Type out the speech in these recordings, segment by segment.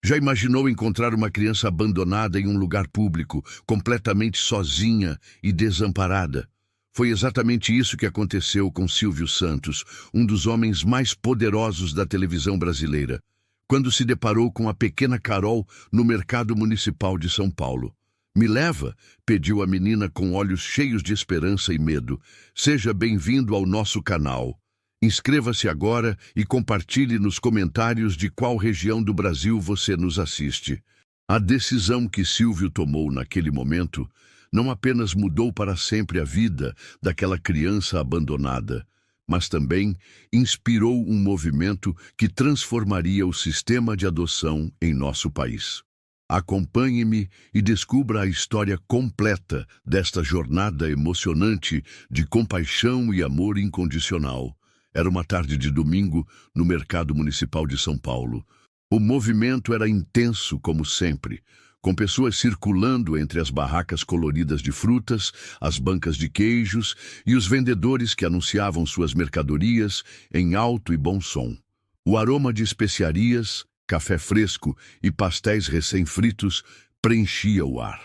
Já imaginou encontrar uma criança abandonada em um lugar público, completamente sozinha e desamparada? Foi exatamente isso que aconteceu com Silvio Santos, um dos homens mais poderosos da televisão brasileira, quando se deparou com a pequena Carol no mercado municipal de São Paulo. "Me leva?", pediu a menina com olhos cheios de esperança e medo. "Seja bem-vindo ao nosso canal. Inscreva-se agora e compartilhe nos comentários de qual região do Brasil você nos assiste." A decisão que Silvio tomou naquele momento não apenas mudou para sempre a vida daquela criança abandonada, mas também inspirou um movimento que transformaria o sistema de adoção em nosso país. Acompanhe-me e descubra a história completa desta jornada emocionante de compaixão e amor incondicional. Era uma tarde de domingo no Mercado Municipal de São Paulo. O movimento era intenso, como sempre, com pessoas circulando entre as barracas coloridas de frutas, as bancas de queijos e os vendedores que anunciavam suas mercadorias em alto e bom som. O aroma de especiarias, café fresco e pastéis recém-fritos preenchia o ar.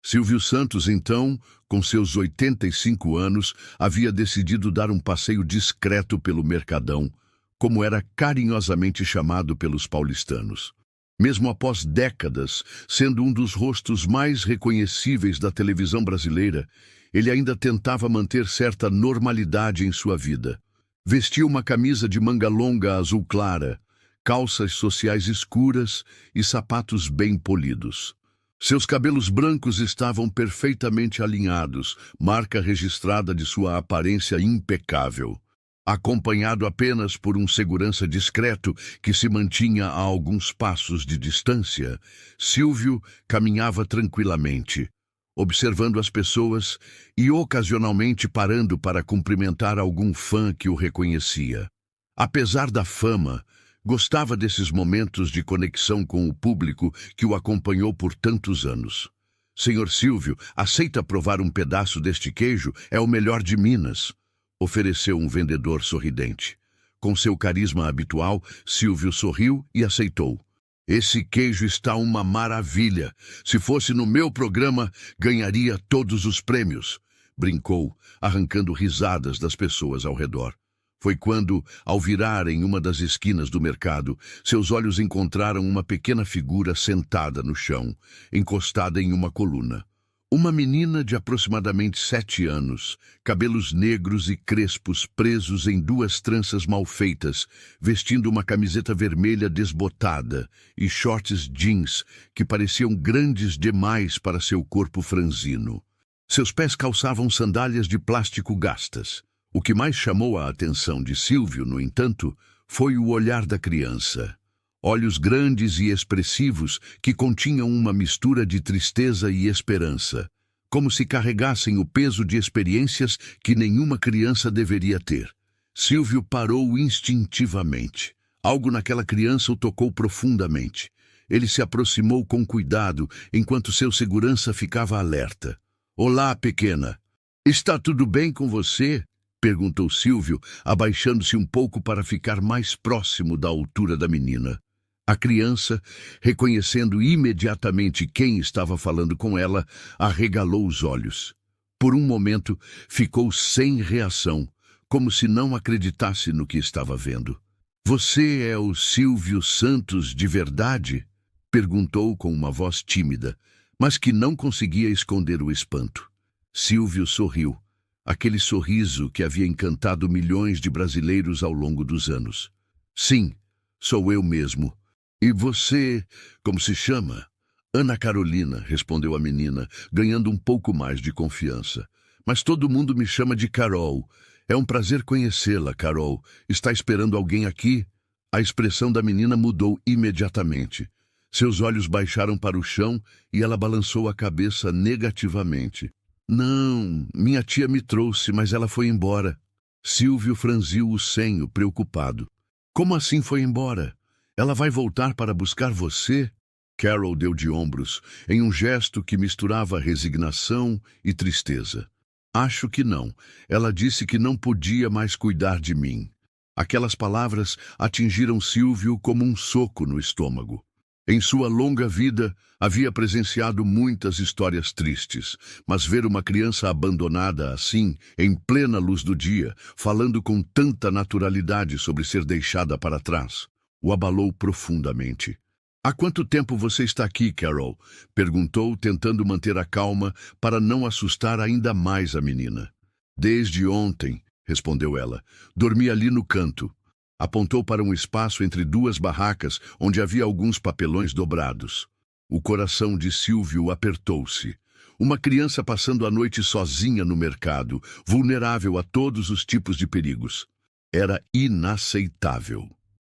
Silvio Santos, então, com seus 85 anos, havia decidido dar um passeio discreto pelo Mercadão, como era carinhosamente chamado pelos paulistanos. Mesmo após décadas, sendo um dos rostos mais reconhecíveis da televisão brasileira, ele ainda tentava manter certa normalidade em sua vida. Vestia uma camisa de manga longa azul clara, calças sociais escuras e sapatos bem polidos. Seus cabelos brancos estavam perfeitamente alinhados, marca registrada de sua aparência impecável. Acompanhado apenas por um segurança discreto que se mantinha a alguns passos de distância, Silvio caminhava tranquilamente, observando as pessoas e ocasionalmente parando para cumprimentar algum fã que o reconhecia. Apesar da fama, gostava desses momentos de conexão com o público que o acompanhou por tantos anos. "Senhor Silvio, aceita provar um pedaço deste queijo? É o melhor de Minas", ofereceu um vendedor sorridente. Com seu carisma habitual, Silvio sorriu e aceitou. "Esse queijo está uma maravilha. Se fosse no meu programa, ganharia todos os prêmios", brincou, arrancando risadas das pessoas ao redor. Foi quando, ao virar em uma das esquinas do mercado, seus olhos encontraram uma pequena figura sentada no chão, encostada em uma coluna. Uma menina de aproximadamente 7 anos, cabelos negros e crespos presos em 2 tranças mal feitas, vestindo uma camiseta vermelha desbotada e shorts jeans que pareciam grandes demais para seu corpo franzino. Seus pés calçavam sandálias de plástico gastas. O que mais chamou a atenção de Silvio, no entanto, foi o olhar da criança. Olhos grandes e expressivos que continham uma mistura de tristeza e esperança, como se carregassem o peso de experiências que nenhuma criança deveria ter. Silvio parou instintivamente. Algo naquela criança o tocou profundamente. Ele se aproximou com cuidado, enquanto seu segurança ficava alerta. "Olá, pequena. Está tudo bem com você?", perguntou Silvio, abaixando-se um pouco para ficar mais próximo da altura da menina. A criança, reconhecendo imediatamente quem estava falando com ela, arregalou os olhos. Por um momento, ficou sem reação, como se não acreditasse no que estava vendo. "Você é o Silvio Santos de verdade?", perguntou com uma voz tímida, mas que não conseguia esconder o espanto. Silvio sorriu. Aquele sorriso que havia encantado milhões de brasileiros ao longo dos anos. "Sim, sou eu mesmo. E você, como se chama?" "Ana Carolina", respondeu a menina, ganhando um pouco mais de confiança. "Mas todo mundo me chama de Carol. É um prazer conhecê-la, Carol. Está esperando alguém aqui?" A expressão da menina mudou imediatamente. Seus olhos baixaram para o chão e ela balançou a cabeça negativamente. "Não, minha tia me trouxe, mas ela foi embora." Silvio franziu o senho, preocupado. "Como assim foi embora? Ela vai voltar para buscar você?" Carol deu de ombros, em um gesto que misturava resignação e tristeza. "Acho que não. Ela disse que não podia mais cuidar de mim." Aquelas palavras atingiram Silvio como um soco no estômago. Em sua longa vida, havia presenciado muitas histórias tristes, mas ver uma criança abandonada assim, em plena luz do dia, falando com tanta naturalidade sobre ser deixada para trás, o abalou profundamente. Há quanto tempo você está aqui, Carol? Perguntou, tentando manter a calma para não assustar ainda mais a menina. Desde ontem, respondeu ela. Dormi ali no canto. Apontou para um espaço entre duas barracas onde havia alguns papelões dobrados. O coração de Silvio apertou-se. Uma criança passando a noite sozinha no mercado, vulnerável a todos os tipos de perigos. Era inaceitável.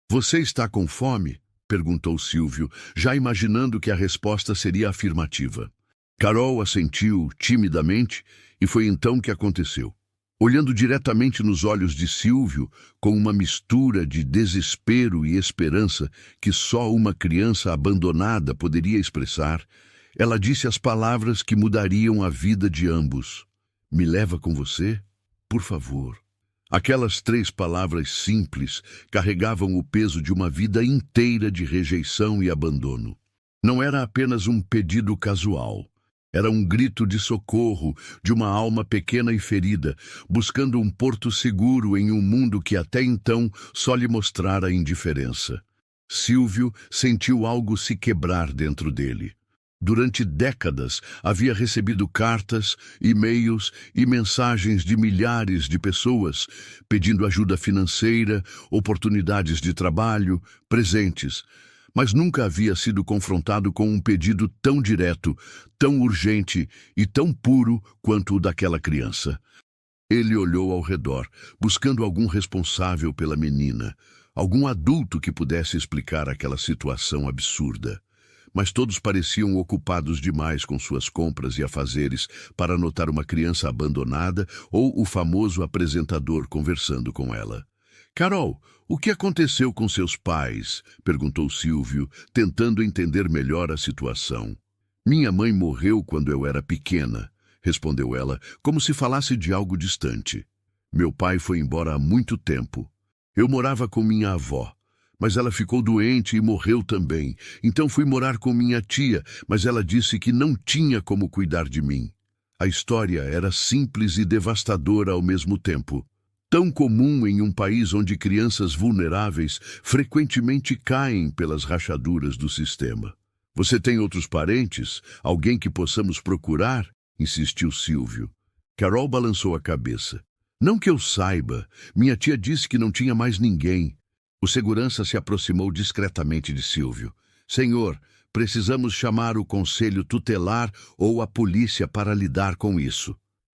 Você está com fome? Perguntou Silvio, já imaginando que a resposta seria afirmativa. Carol assentiu timidamente e foi então que aconteceu. Olhando diretamente nos olhos de Silvio, com uma mistura de desespero e esperança que só uma criança abandonada poderia expressar, ela disse as palavras que mudariam a vida de ambos. Me leva com você? Por favor. Aquelas 3 palavras simples carregavam o peso de uma vida inteira de rejeição e abandono. Não era apenas um pedido casual. Era um grito de socorro de uma alma pequena e ferida, buscando um porto seguro em um mundo que até então só lhe mostrara indiferença. Silvio sentiu algo se quebrar dentro dele. Durante décadas havia recebido cartas, e-mails e mensagens de milhares de pessoas pedindo ajuda financeira, oportunidades de trabalho, presentes, mas nunca havia sido confrontado com um pedido tão direto, tão urgente e tão puro quanto o daquela criança. Ele olhou ao redor, buscando algum responsável pela menina, algum adulto que pudesse explicar aquela situação absurda. Mas todos pareciam ocupados demais com suas compras e afazeres para notar uma criança abandonada ou o famoso apresentador conversando com ela. Carol, o que aconteceu com seus pais? Perguntou Silvio, tentando entender melhor a situação. Minha mãe morreu quando eu era pequena, respondeu ela, como se falasse de algo distante. Meu pai foi embora há muito tempo. Eu morava com minha avó, mas ela ficou doente e morreu também. Então fui morar com minha tia, mas ela disse que não tinha como cuidar de mim. A história era simples e devastadora ao mesmo tempo. Tão comum em um país onde crianças vulneráveis frequentemente caem pelas rachaduras do sistema. Você tem outros parentes? Alguém que possamos procurar? Insistiu Silvio. Carol balançou a cabeça. Não que eu saiba. Minha tia disse que não tinha mais ninguém. O segurança se aproximou discretamente de Silvio. Senhor, precisamos chamar o conselho tutelar ou a polícia para lidar com isso.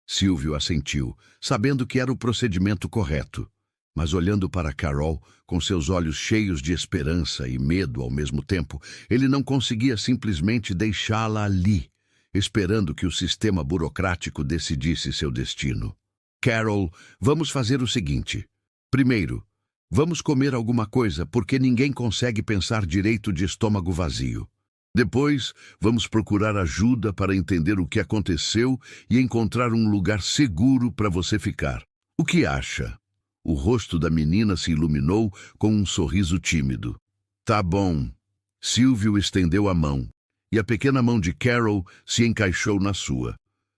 Silvio assentiu, sabendo que era o procedimento correto. Mas olhando para Carol, com seus olhos cheios de esperança e medo ao mesmo tempo, ele não conseguia simplesmente deixá-la ali, esperando que o sistema burocrático decidisse seu destino. Carol, vamos fazer o seguinte. Primeiro, vamos comer alguma coisa, porque ninguém consegue pensar direito de estômago vazio. Depois, vamos procurar ajuda para entender o que aconteceu e encontrar um lugar seguro para você ficar. O que acha? O rosto da menina se iluminou com um sorriso tímido. Tá bom. Silvio estendeu a mão, e a pequena mão de Carol se encaixou na sua.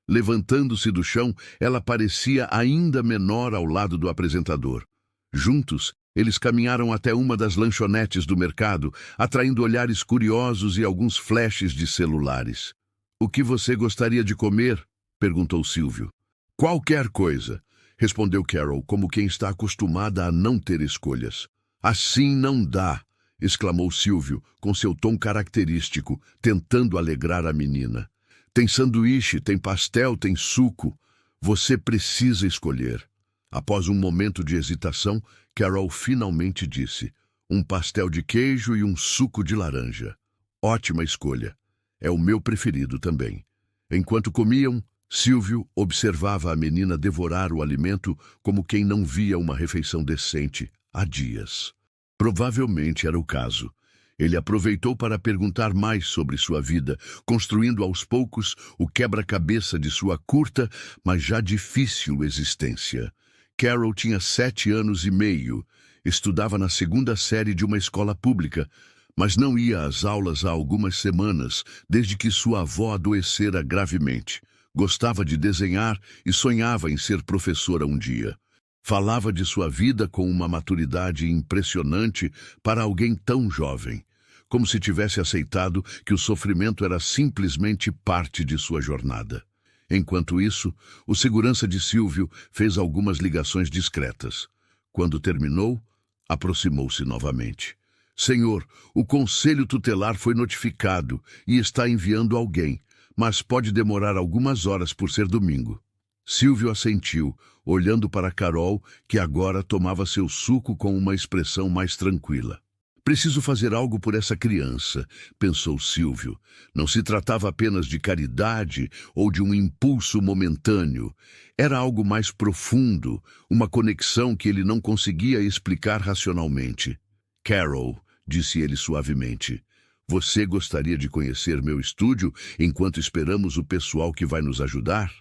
Levantando-se do chão, ela parecia ainda menor ao lado do apresentador. Juntos, eles caminharam até uma das lanchonetes do mercado, atraindo olhares curiosos e alguns flashes de celulares. O que você gostaria de comer? Perguntou Silvio. Qualquer coisa, respondeu Carol, como quem está acostumada a não ter escolhas. Assim não dá, exclamou Silvio, com seu tom característico, tentando alegrar a menina. Tem sanduíche, tem pastel, tem suco. Você precisa escolher. Após um momento de hesitação, Carol finalmente disse: um pastel de queijo e um suco de laranja. Ótima escolha. É o meu preferido também. Enquanto comiam, Silvio observava a menina devorar o alimento como quem não via uma refeição decente há dias. Provavelmente era o caso. Ele aproveitou para perguntar mais sobre sua vida, construindo aos poucos o quebra-cabeça de sua curta, mas já difícil existência. Carol tinha 7 anos e meio, estudava na 2ª série de uma escola pública, mas não ia às aulas há algumas semanas, desde que sua avó adoecera gravemente. Gostava de desenhar e sonhava em ser professora um dia. Falava de sua vida com uma maturidade impressionante para alguém tão jovem, como se tivesse aceitado que o sofrimento era simplesmente parte de sua jornada. Enquanto isso, o segurança de Silvio fez algumas ligações discretas. Quando terminou, aproximou-se novamente. Senhor, o conselho tutelar foi notificado e está enviando alguém, mas pode demorar algumas horas por ser domingo. Silvio assentiu, olhando para Carol, que agora tomava seu suco com uma expressão mais tranquila. Preciso fazer algo por essa criança, pensou Silvio. Não se tratava apenas de caridade ou de um impulso momentâneo. Era algo mais profundo, uma conexão que ele não conseguia explicar racionalmente. Carol, disse ele suavemente, você gostaria de conhecer meu estúdio enquanto esperamos o pessoal que vai nos ajudar?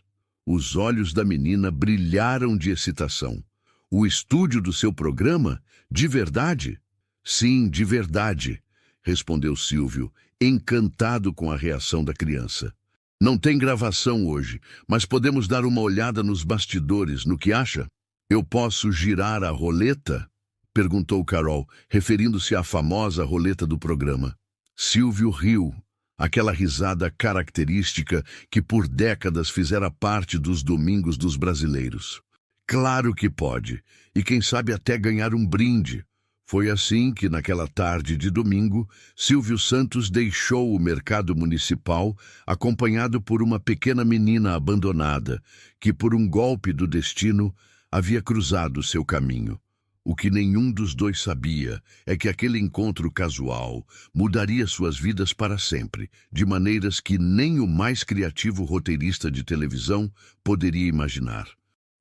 Os olhos da menina brilharam de excitação. O estúdio do seu programa? De verdade? Sim, de verdade, respondeu Silvio, encantado com a reação da criança. Não tem gravação hoje, mas podemos dar uma olhada nos bastidores, no que acha? Eu posso girar a roleta? Perguntou Carol, referindo-se à famosa roleta do programa. Silvio riu, aquela risada característica que por décadas fizera parte dos domingos dos brasileiros. Claro que pode, e quem sabe até ganhar um brinde. Foi assim que, naquela tarde de domingo, Silvio Santos deixou o mercado municipal, acompanhado por uma pequena menina abandonada, que, por um golpe do destino, havia cruzado seu caminho. O que nenhum dos dois sabia é que aquele encontro casual mudaria suas vidas para sempre, de maneiras que nem o mais criativo roteirista de televisão poderia imaginar.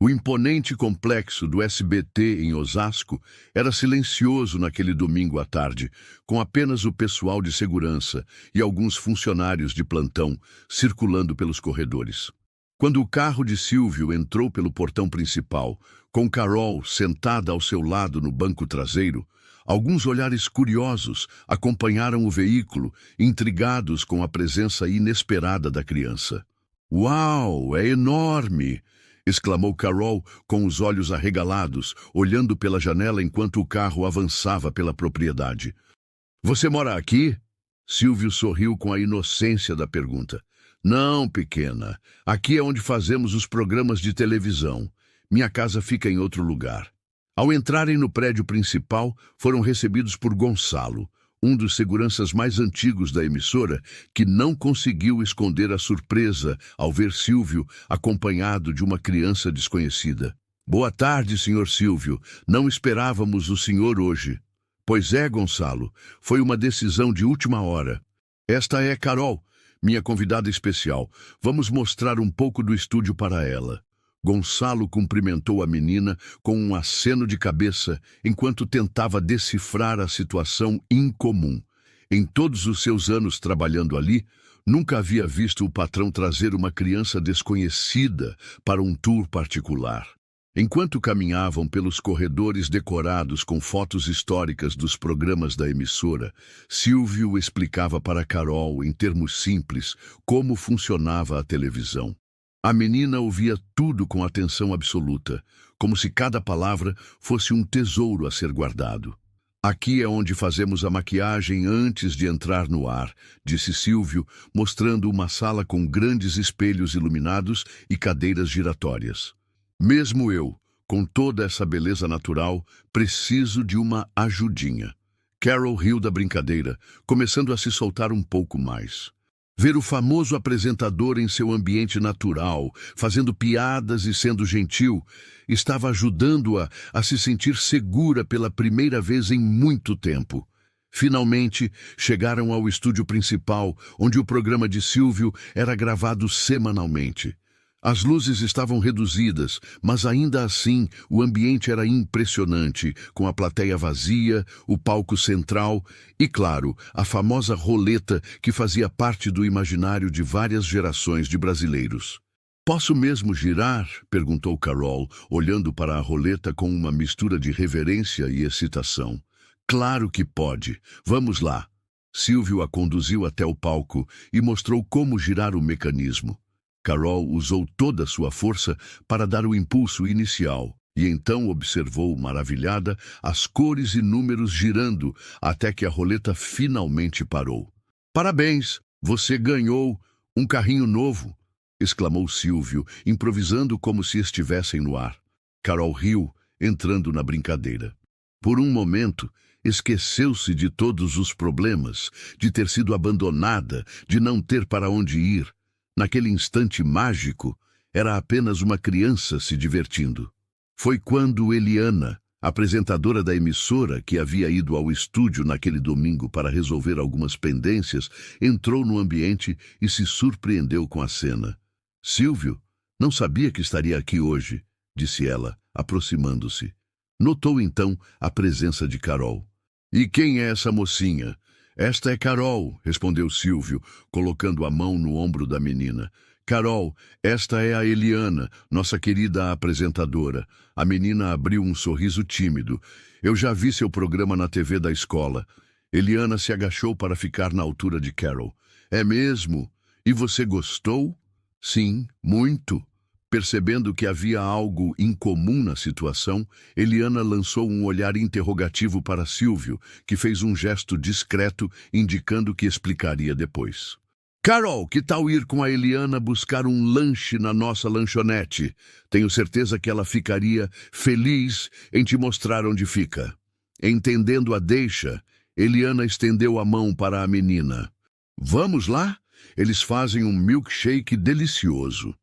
O imponente complexo do SBT em Osasco era silencioso naquele domingo à tarde, com apenas o pessoal de segurança e alguns funcionários de plantão circulando pelos corredores. Quando o carro de Silvio entrou pelo portão principal, com Carol sentada ao seu lado no banco traseiro, alguns olhares curiosos acompanharam o veículo, intrigados com a presença inesperada da criança. "Uau, é enorme!" exclamou Carol com os olhos arregalados, olhando pela janela enquanto o carro avançava pela propriedade. "Você mora aqui?" Silvio sorriu com a inocência da pergunta. "Não, pequena. Aqui é onde fazemos os programas de televisão. Minha casa fica em outro lugar." Ao entrarem no prédio principal, foram recebidos por Gonçalo, um dos seguranças mais antigos da emissora, que não conseguiu esconder a surpresa ao ver Silvio acompanhado de uma criança desconhecida. "Boa tarde, senhor Silvio. Não esperávamos o senhor hoje." "Pois é, Gonçalo. Foi uma decisão de última hora. Esta é Carol, minha convidada especial. Vamos mostrar um pouco do estúdio para ela." Gonçalo cumprimentou a menina com um aceno de cabeça enquanto tentava decifrar a situação incomum. Em todos os seus anos trabalhando ali, nunca havia visto o patrão trazer uma criança desconhecida para um tour particular. Enquanto caminhavam pelos corredores decorados com fotos históricas dos programas da emissora, Silvio explicava para Carol, em termos simples, como funcionava a televisão. A menina ouvia tudo com atenção absoluta, como se cada palavra fosse um tesouro a ser guardado. "Aqui é onde fazemos a maquiagem antes de entrar no ar", disse Silvio, mostrando uma sala com grandes espelhos iluminados e cadeiras giratórias. "Mesmo eu, com toda essa beleza natural, preciso de uma ajudinha." Carol riu da brincadeira, começando a se soltar um pouco mais. Ver o famoso apresentador em seu ambiente natural, fazendo piadas e sendo gentil, estava ajudando-a a se sentir segura pela primeira vez em muito tempo. Finalmente, chegaram ao estúdio principal, onde o programa de Silvio era gravado semanalmente. As luzes estavam reduzidas, mas ainda assim o ambiente era impressionante, com a plateia vazia, o palco central e, claro, a famosa roleta que fazia parte do imaginário de várias gerações de brasileiros. "Posso mesmo girar?" perguntou Carol, olhando para a roleta com uma mistura de reverência e excitação. "Claro que pode. Vamos lá." Silvio a conduziu até o palco e mostrou como girar o mecanismo. Carol usou toda a sua força para dar o impulso inicial e então observou, maravilhada, as cores e números girando até que a roleta finalmente parou. "Parabéns, você ganhou um carrinho novo!" exclamou Silvio, improvisando como se estivessem no ar. Carol riu, entrando na brincadeira. Por um momento, esqueceu-se de todos os problemas, de ter sido abandonada, de não ter para onde ir. Naquele instante mágico, era apenas uma criança se divertindo. Foi quando Eliana, apresentadora da emissora que havia ido ao estúdio naquele domingo para resolver algumas pendências, entrou no ambiente e se surpreendeu com a cena. "Silvio, não sabia que estaria aqui hoje", disse ela, aproximando-se. Notou então a presença de Carol. "E quem é essa mocinha?" "Esta é Carol", respondeu Silvio, colocando a mão no ombro da menina. "Carol, esta é a Eliana, nossa querida apresentadora." A menina abriu um sorriso tímido. "Eu já vi seu programa na TV da escola." Eliana se agachou para ficar na altura de Carol. "É mesmo? E você gostou?" "Sim, muito." Percebendo que havia algo incomum na situação, Eliana lançou um olhar interrogativo para Silvio, que fez um gesto discreto, indicando que explicaria depois. "Carol, que tal ir com a Eliana buscar um lanche na nossa lanchonete? Tenho certeza que ela ficaria feliz em te mostrar onde fica." Entendendo a deixa, Eliana estendeu a mão para a menina. "Vamos lá? Eles fazem um milkshake delicioso."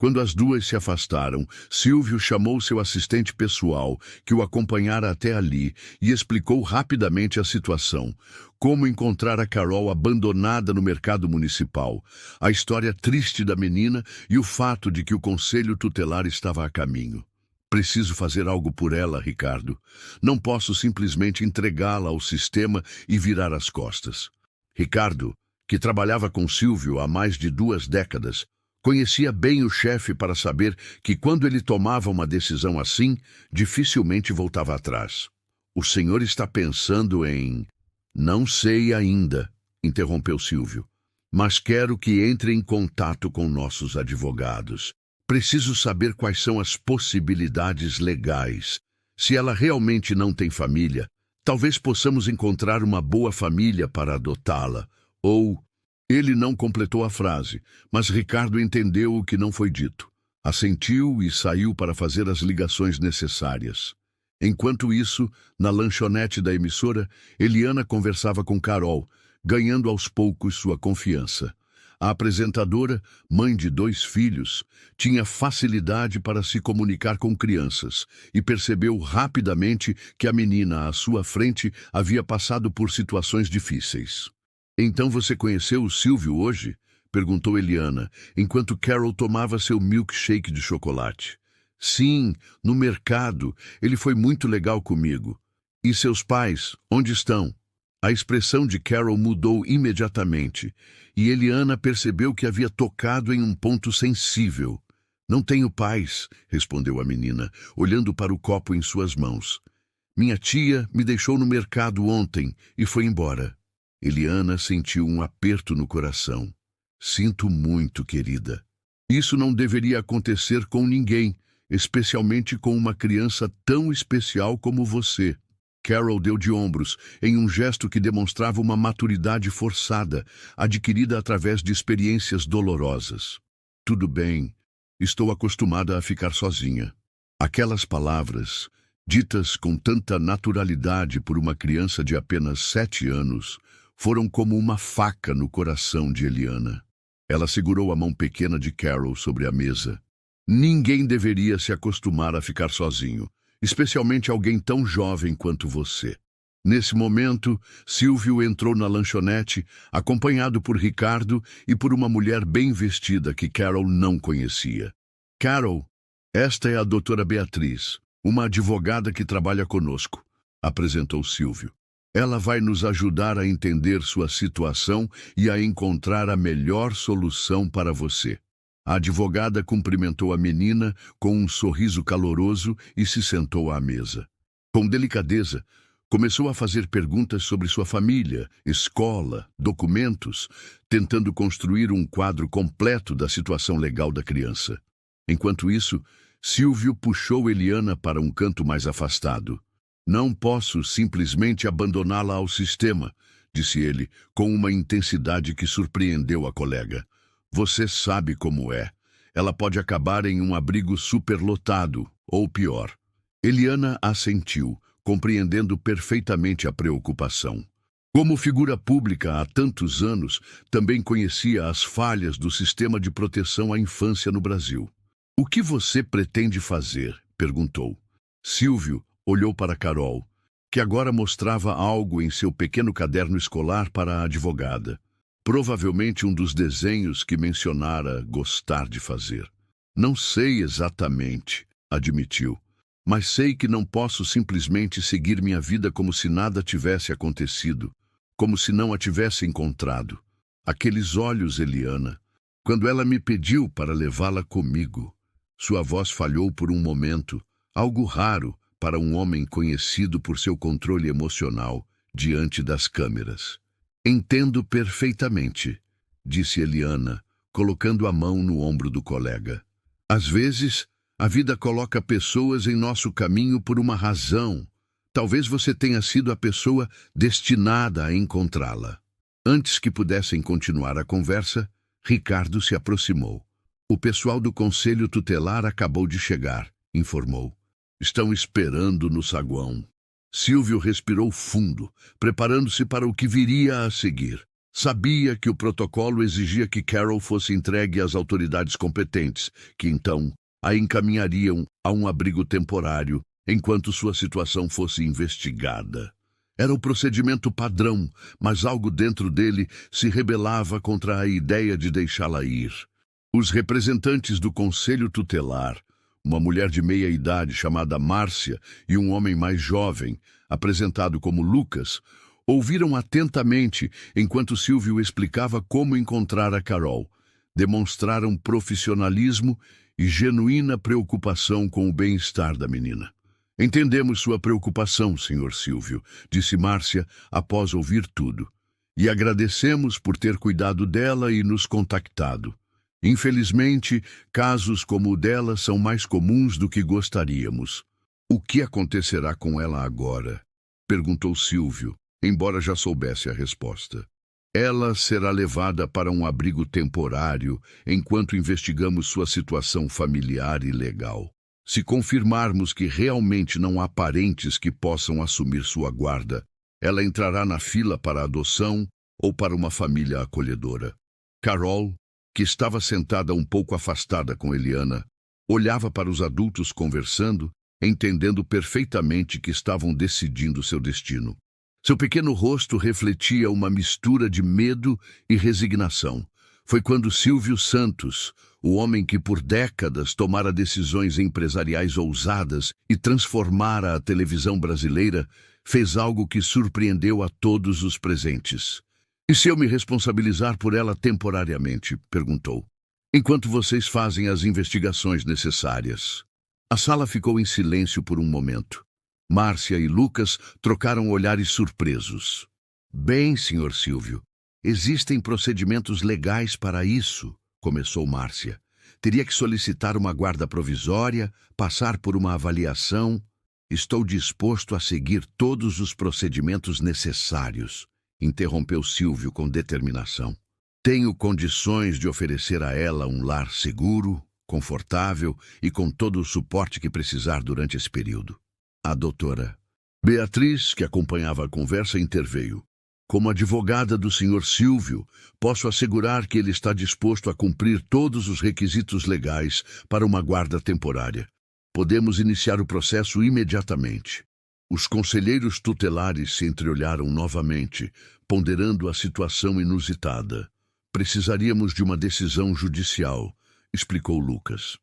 Quando as duas se afastaram, Silvio chamou seu assistente pessoal, que o acompanhara até ali, e explicou rapidamente a situação. Como encontrar a Carol abandonada no mercado municipal, a história triste da menina e o fato de que o conselho tutelar estava a caminho. "Preciso fazer algo por ela, Ricardo. Não posso simplesmente entregá-la ao sistema e virar as costas." Ricardo, que trabalhava com Silvio há mais de 2 décadas, conhecia bem o chefe para saber que quando ele tomava uma decisão assim, dificilmente voltava atrás. "O senhor está pensando em..." "Não sei ainda", interrompeu Silvio. "Mas quero que entre em contato com nossos advogados. Preciso saber quais são as possibilidades legais. Se ela realmente não tem família, talvez possamos encontrar uma boa família para adotá-la. Ou..." Ele não completou a frase, mas Ricardo entendeu o que não foi dito. Assentiu e saiu para fazer as ligações necessárias. Enquanto isso, na lanchonete da emissora, Eliana conversava com Carol, ganhando aos poucos sua confiança. A apresentadora, mãe de 2 filhos, tinha facilidade para se comunicar com crianças e percebeu rapidamente que a menina à sua frente havia passado por situações difíceis. "Então você conheceu o Silvio hoje?" perguntou Eliana, enquanto Carol tomava seu milkshake de chocolate. "Sim, no mercado. Ele foi muito legal comigo." "E seus pais, onde estão?" A expressão de Carol mudou imediatamente, e Eliana percebeu que havia tocado em um ponto sensível. "Não tenho pais", respondeu a menina, olhando para o copo em suas mãos. "Minha tia me deixou no mercado ontem e foi embora." Eliana sentiu um aperto no coração. "Sinto muito, querida. Isso não deveria acontecer com ninguém, especialmente com uma criança tão especial como você." Carol deu de ombros, em um gesto que demonstrava uma maturidade forçada, adquirida através de experiências dolorosas. "Tudo bem. Estou acostumada a ficar sozinha." Aquelas palavras, ditas com tanta naturalidade por uma criança de apenas 7 anos, foram como uma faca no coração de Eliana. Ela segurou a mão pequena de Carol sobre a mesa. "Ninguém deveria se acostumar a ficar sozinho, especialmente alguém tão jovem quanto você." Nesse momento, Silvio entrou na lanchonete, acompanhado por Ricardo e por uma mulher bem vestida que Carol não conhecia. "Carol, esta é a doutora Beatriz, uma advogada que trabalha conosco", apresentou Silvio. "Ela vai nos ajudar a entender sua situação e a encontrar a melhor solução para você." A advogada cumprimentou a menina com um sorriso caloroso e se sentou à mesa. Com delicadeza, Começou a fazer perguntas sobre sua família, escola, documentos, tentando construir um quadro completo da situação legal da criança. Enquanto isso, Silvio puxou Eliana para um canto mais afastado. Não posso simplesmente abandoná-la ao sistema, disse ele, com uma intensidade que surpreendeu a colega. Você sabe como é. Ela pode acabar em um abrigo superlotado, ou pior. Eliana assentiu, compreendendo perfeitamente a preocupação. Como figura pública há tantos anos, também conhecia as falhas do sistema de proteção à infância no Brasil. O que você pretende fazer? Perguntou. Silvio olhou para Carol, que agora mostrava algo em seu pequeno caderno escolar para a advogada. Provavelmente um dos desenhos que mencionara gostar de fazer. Não sei exatamente, admitiu. Mas sei que não posso simplesmente seguir minha vida como se nada tivesse acontecido, como se não a tivesse encontrado. Aqueles olhos, Eliana, quando ela me pediu para levá-la comigo. Sua voz falhou por um momento, algo raro para um homem conhecido por seu controle emocional diante das câmeras. Entendo perfeitamente, disse Eliana, colocando a mão no ombro do colega. Às vezes, a vida coloca pessoas em nosso caminho por uma razão. Talvez você tenha sido a pessoa destinada a encontrá-la. Antes que pudessem continuar a conversa, Ricardo se aproximou. O pessoal do Conselho Tutelar acabou de chegar, informou. Estão esperando no saguão. Silvio respirou fundo, preparando-se para o que viria a seguir. Sabia que o protocolo exigia que Carol fosse entregue às autoridades competentes, que então a encaminhariam a um abrigo temporário enquanto sua situação fosse investigada. Era o procedimento padrão, mas algo dentro dele se rebelava contra a ideia de deixá-la ir. Os representantes do Conselho Tutelar, uma mulher de meia-idade chamada Márcia e um homem mais jovem, apresentado como Lucas, ouviram atentamente enquanto Silvio explicava como encontrar a Carol. Demonstraram profissionalismo e genuína preocupação com o bem-estar da menina. Entendemos sua preocupação, Sr. Silvio, disse Márcia após ouvir tudo. E agradecemos por ter cuidado dela e nos contactado. Infelizmente, casos como o dela são mais comuns do que gostaríamos. O que acontecerá com ela agora? Perguntou Silvio, embora já soubesse a resposta. Ela será levada para um abrigo temporário enquanto investigamos sua situação familiar e legal. Se confirmarmos que realmente não há parentes que possam assumir sua guarda, ela entrará na fila para adoção ou para uma família acolhedora. Carol, que estava sentada um pouco afastada com Eliana, olhava para os adultos conversando, entendendo perfeitamente que estavam decidindo seu destino. Seu pequeno rosto refletia uma mistura de medo e resignação. Foi quando Silvio Santos, o homem que por décadas tomara decisões empresariais ousadas e transformara a televisão brasileira, fez algo que surpreendeu a todos os presentes. E se eu me responsabilizar por ela temporariamente? Perguntou. Enquanto vocês fazem as investigações necessárias. A sala ficou em silêncio por um momento. Márcia e Lucas trocaram olhares surpresos. Bem, Sr. Silvio, existem procedimentos legais para isso, começou Márcia. Teria que solicitar uma guarda provisória, passar por uma avaliação. Estou disposto a seguir todos os procedimentos necessários, interrompeu Silvio com determinação. Tenho condições de oferecer a ela um lar seguro, confortável e com todo o suporte que precisar durante esse período. A doutora Beatriz, que acompanhava a conversa, interveio. Como advogada do Sr. Silvio, posso assegurar que ele está disposto a cumprir todos os requisitos legais para uma guarda temporária. Podemos iniciar o processo imediatamente. Os conselheiros tutelares se entreolharam novamente, ponderando a situação inusitada. Precisaríamos de uma decisão judicial, explicou Lucas.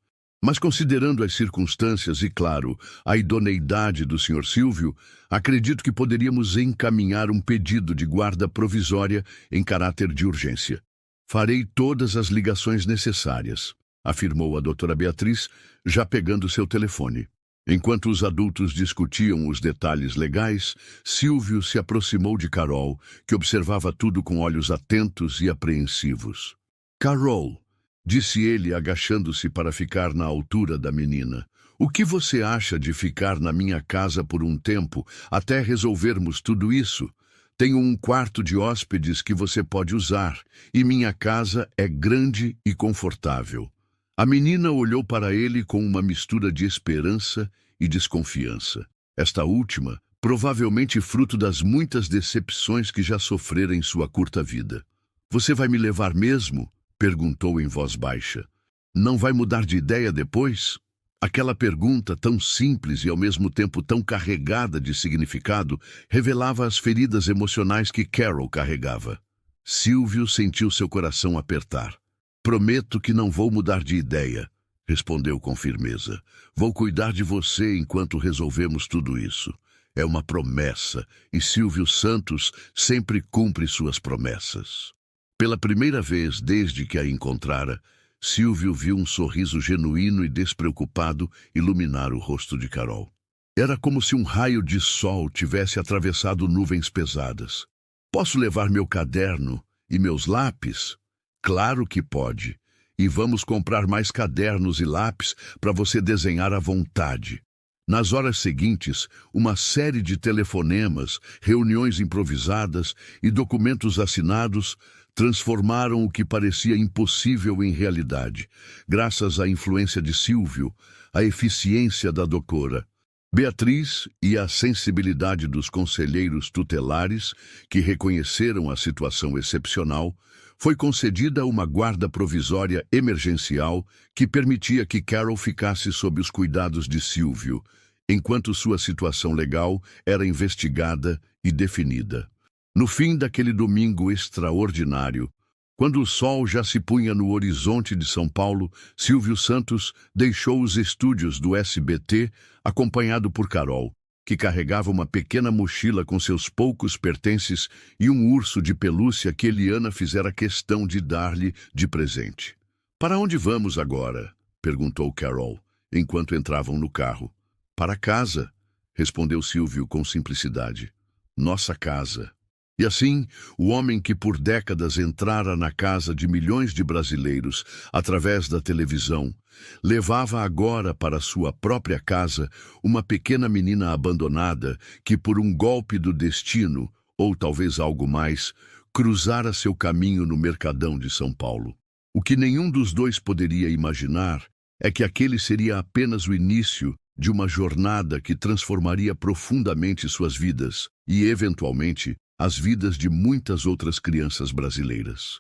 Mas considerando as circunstâncias e, claro, a idoneidade do Sr. Silvio, acredito que poderíamos encaminhar um pedido de guarda provisória em caráter de urgência. Farei todas as ligações necessárias, afirmou a doutora Beatriz, já pegando seu telefone. Enquanto os adultos discutiam os detalhes legais, Silvio se aproximou de Carol, que observava tudo com olhos atentos e apreensivos. Carol, disse ele, agachando-se para ficar na altura da menina, o que você acha de ficar na minha casa por um tempo até resolvermos tudo isso? Tenho um quarto de hóspedes que você pode usar, e minha casa é grande e confortável. A menina olhou para ele com uma mistura de esperança e desconfiança. Esta última, provavelmente fruto das muitas decepções que já sofrera em sua curta vida. Você vai me levar mesmo? Perguntou em voz baixa. Não vai mudar de ideia depois? Aquela pergunta, tão simples e ao mesmo tempo tão carregada de significado, revelava as feridas emocionais que Carol carregava. Silvio sentiu seu coração apertar. Prometo que não vou mudar de ideia, respondeu com firmeza. Vou cuidar de você enquanto resolvemos tudo isso. É uma promessa, e Silvio Santos sempre cumpre suas promessas. Pela primeira vez desde que a encontrara, Silvio viu um sorriso genuíno e despreocupado iluminar o rosto de Carol. Era como se um raio de sol tivesse atravessado nuvens pesadas. Posso levar meu caderno e meus lápis? Claro que pode. E vamos comprar mais cadernos e lápis para você desenhar à vontade. Nas horas seguintes, uma série de telefonemas, reuniões improvisadas e documentos assinados transformaram o que parecia impossível em realidade, graças à influência de Silvio, à eficiência da doutora Beatriz e à sensibilidade dos conselheiros tutelares, que reconheceram a situação excepcional. Foi concedida uma guarda provisória emergencial que permitia que Carol ficasse sob os cuidados de Silvio, enquanto sua situação legal era investigada e definida. No fim daquele domingo extraordinário, quando o sol já se punha no horizonte de São Paulo, Silvio Santos deixou os estúdios do SBT, acompanhado por Carol, que carregava uma pequena mochila com seus poucos pertences e um urso de pelúcia que Eliana fizera questão de dar-lhe de presente. Para onde vamos agora? Perguntou Carol, enquanto entravam no carro. Para casa, respondeu Silvio com simplicidade. Nossa casa. E assim, o homem que por décadas entrara na casa de milhões de brasileiros através da televisão, levava agora para sua própria casa uma pequena menina abandonada que, por um golpe do destino, ou talvez algo mais, cruzara seu caminho no Mercadão de São Paulo. O que nenhum dos dois poderia imaginar é que aquele seria apenas o início de uma jornada que transformaria profundamente suas vidas e, eventualmente, as vidas de muitas outras crianças brasileiras.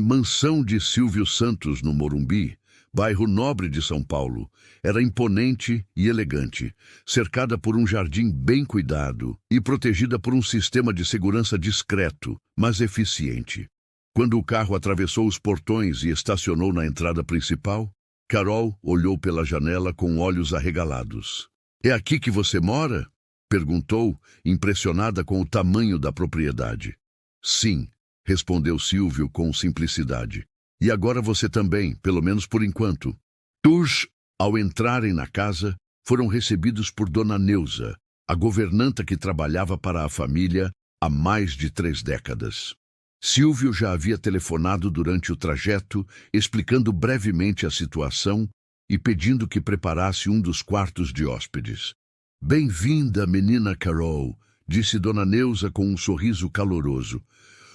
Mansão de Silvio Santos, no Morumbi, bairro nobre de São Paulo, era imponente e elegante, cercada por um jardim bem cuidado e protegida por um sistema de segurança discreto, mas eficiente. Quando o carro atravessou os portões e estacionou na entrada principal, Carol olhou pela janela com olhos arregalados. É aqui que você mora? Perguntou, impressionada com o tamanho da propriedade. Sim, respondeu Silvio com simplicidade. E agora você também, pelo menos por enquanto. Tours, ao entrarem na casa, foram recebidos por Dona Neuza, a governanta que trabalhava para a família há mais de 3 décadas. Silvio já havia telefonado durante o trajeto, explicando brevemente a situação e pedindo que preparasse um dos quartos de hóspedes. Bem-vinda, menina Carol, disse Dona Neuza com um sorriso caloroso.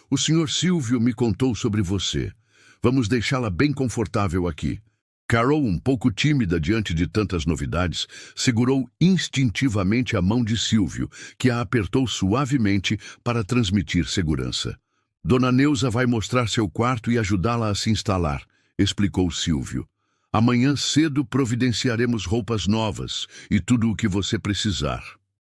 O Sr. Silvio me contou sobre você. Vamos deixá-la bem confortável aqui. Carol, um pouco tímida diante de tantas novidades, segurou instintivamente a mão de Silvio, que a apertou suavemente para transmitir segurança. Dona Neuza vai mostrar seu quarto e ajudá-la a se instalar, explicou Silvio. Amanhã cedo providenciaremos roupas novas e tudo o que você precisar.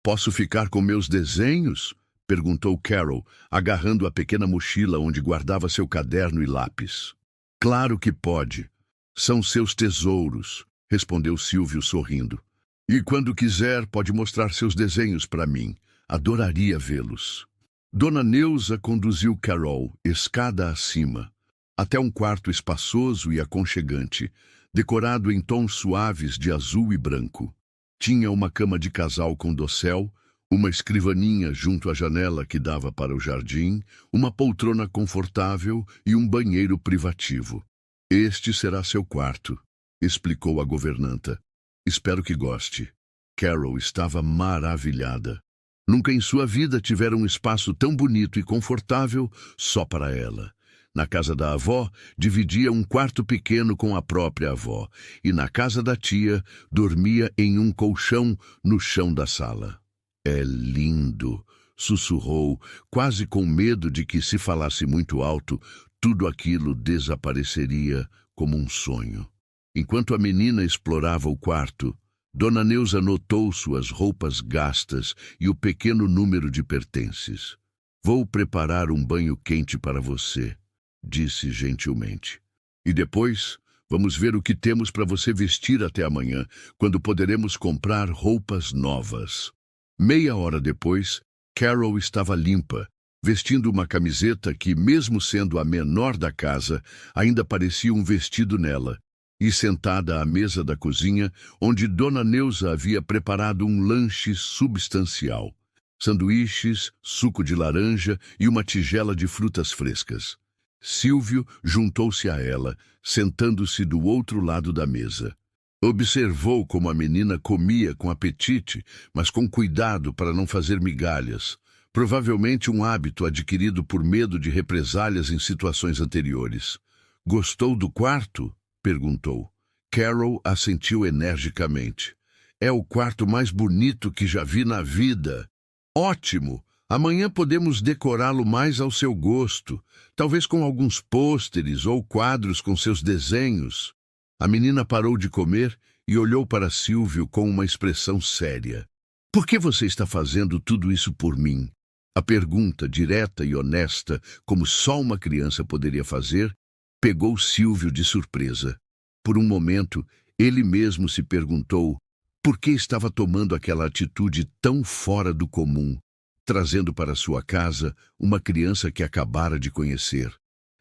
Posso ficar com meus desenhos? Perguntou Carol, agarrando a pequena mochila onde guardava seu caderno e lápis. Claro que pode. São seus tesouros, respondeu Silvio sorrindo. E quando quiser, pode mostrar seus desenhos para mim. Adoraria vê-los. Dona Neuza conduziu Carol, escada acima, até um quarto espaçoso e aconchegante, decorado em tons suaves de azul e branco. Tinha uma cama de casal com dossel, uma escrivaninha junto à janela que dava para o jardim, uma poltrona confortável e um banheiro privativo. Este será seu quarto, explicou a governanta. Espero que goste. Carol estava maravilhada. Nunca em sua vida tivera um espaço tão bonito e confortável só para ela. Na casa da avó, dividia um quarto pequeno com a própria avó, e na casa da tia, dormia em um colchão no chão da sala. É lindo, sussurrou, quase com medo de que, se falasse muito alto, tudo aquilo desapareceria como um sonho. Enquanto a menina explorava o quarto, Dona Neuza notou suas roupas gastas e o pequeno número de pertences. Vou preparar um banho quente para você, disse gentilmente. E depois, vamos ver o que temos para você vestir até amanhã, quando poderemos comprar roupas novas. Meia hora depois, Carol estava limpa, vestindo uma camiseta que, mesmo sendo a menor da casa, ainda parecia um vestido nela, e sentada à mesa da cozinha, onde Dona Neuza havia preparado um lanche substancial. Sanduíches, suco de laranja e uma tigela de frutas frescas. Silvio juntou-se a ela, sentando-se do outro lado da mesa. Observou como a menina comia com apetite, mas com cuidado para não fazer migalhas. Provavelmente um hábito adquirido por medo de represálias em situações anteriores. Gostou do quarto? Perguntou. Carol assentiu energicamente. É o quarto mais bonito que já vi na vida. Ótimo! Amanhã podemos decorá-lo mais ao seu gosto, talvez com alguns pôsteres ou quadros com seus desenhos. A menina parou de comer e olhou para Silvio com uma expressão séria. Por que você está fazendo tudo isso por mim? A pergunta, direta e honesta, como só uma criança poderia fazer, pegou Silvio de surpresa. Por um momento, ele mesmo se perguntou por que estava tomando aquela atitude tão fora do comum, trazendo para sua casa uma criança que acabara de conhecer.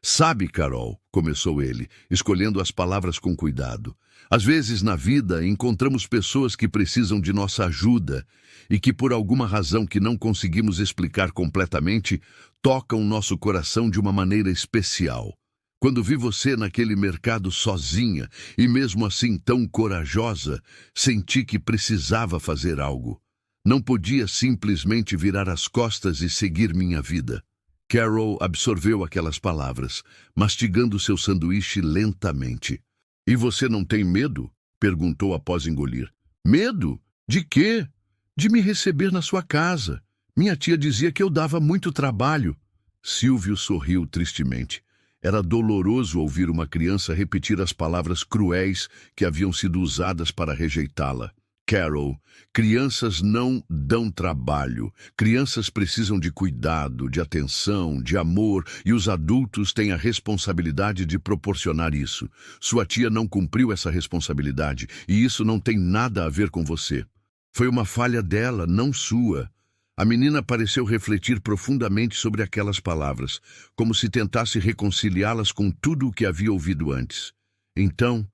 Sabe, Carol, começou ele, escolhendo as palavras com cuidado, às vezes na vida encontramos pessoas que precisam de nossa ajuda e que, por alguma razão que não conseguimos explicar completamente, tocam nosso coração de uma maneira especial. Quando vi você naquele mercado sozinha e mesmo assim tão corajosa, senti que precisava fazer algo. Não podia simplesmente virar as costas e seguir minha vida. Carol absorveu aquelas palavras, mastigando seu sanduíche lentamente. E você não tem medo? Perguntou após engolir. Medo? De quê? De me receber na sua casa. Minha tia dizia que eu dava muito trabalho. Silvio sorriu tristemente. Era doloroso ouvir uma criança repetir as palavras cruéis que haviam sido usadas para rejeitá-la. Carol, crianças não dão trabalho. Crianças precisam de cuidado, de atenção, de amor, e os adultos têm a responsabilidade de proporcionar isso. Sua tia não cumpriu essa responsabilidade, e isso não tem nada a ver com você. Foi uma falha dela, não sua. A menina pareceu refletir profundamente sobre aquelas palavras, como se tentasse reconciliá-las com tudo o que havia ouvido antes. Então,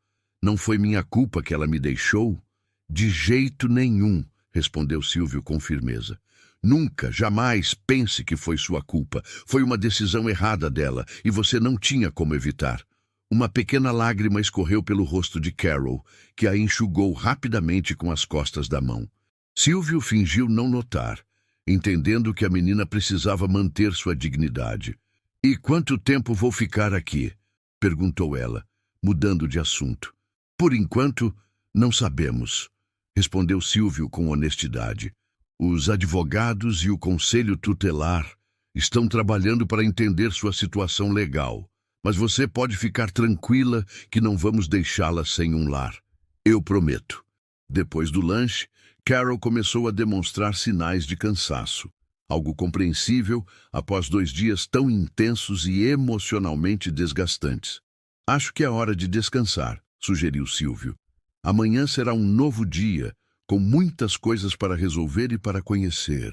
não foi minha culpa que ela me deixou? De jeito nenhum, respondeu Silvio com firmeza. Nunca, jamais pense que foi sua culpa. Foi uma decisão errada dela e você não tinha como evitar. Uma pequena lágrima escorreu pelo rosto de Carol, que a enxugou rapidamente com as costas da mão. Silvio fingiu não notar, entendendo que a menina precisava manter sua dignidade. E quanto tempo vou ficar aqui? Perguntou ela, mudando de assunto. Por enquanto, não sabemos, respondeu Silvio com honestidade. Os advogados e o conselho tutelar estão trabalhando para entender sua situação legal, mas você pode ficar tranquila que não vamos deixá-la sem um lar. Eu prometo. Depois do lanche, Carol começou a demonstrar sinais de cansaço, algo compreensível após 2 dias tão intensos e emocionalmente desgastantes. Acho que é hora de descansar, sugeriu Silvio. Amanhã será um novo dia, com muitas coisas para resolver e para conhecer.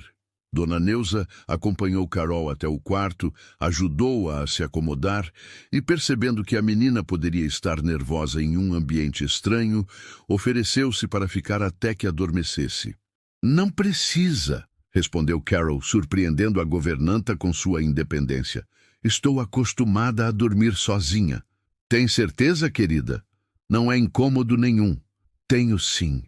Dona Neuza acompanhou Carol até o quarto, ajudou-a a se acomodar e, percebendo que a menina poderia estar nervosa em um ambiente estranho, ofereceu-se para ficar até que adormecesse. Não precisa, respondeu Carol, surpreendendo a governanta com sua independência. Estou acostumada a dormir sozinha. Tem certeza, querida? Não é incômodo nenhum. Tenho sim,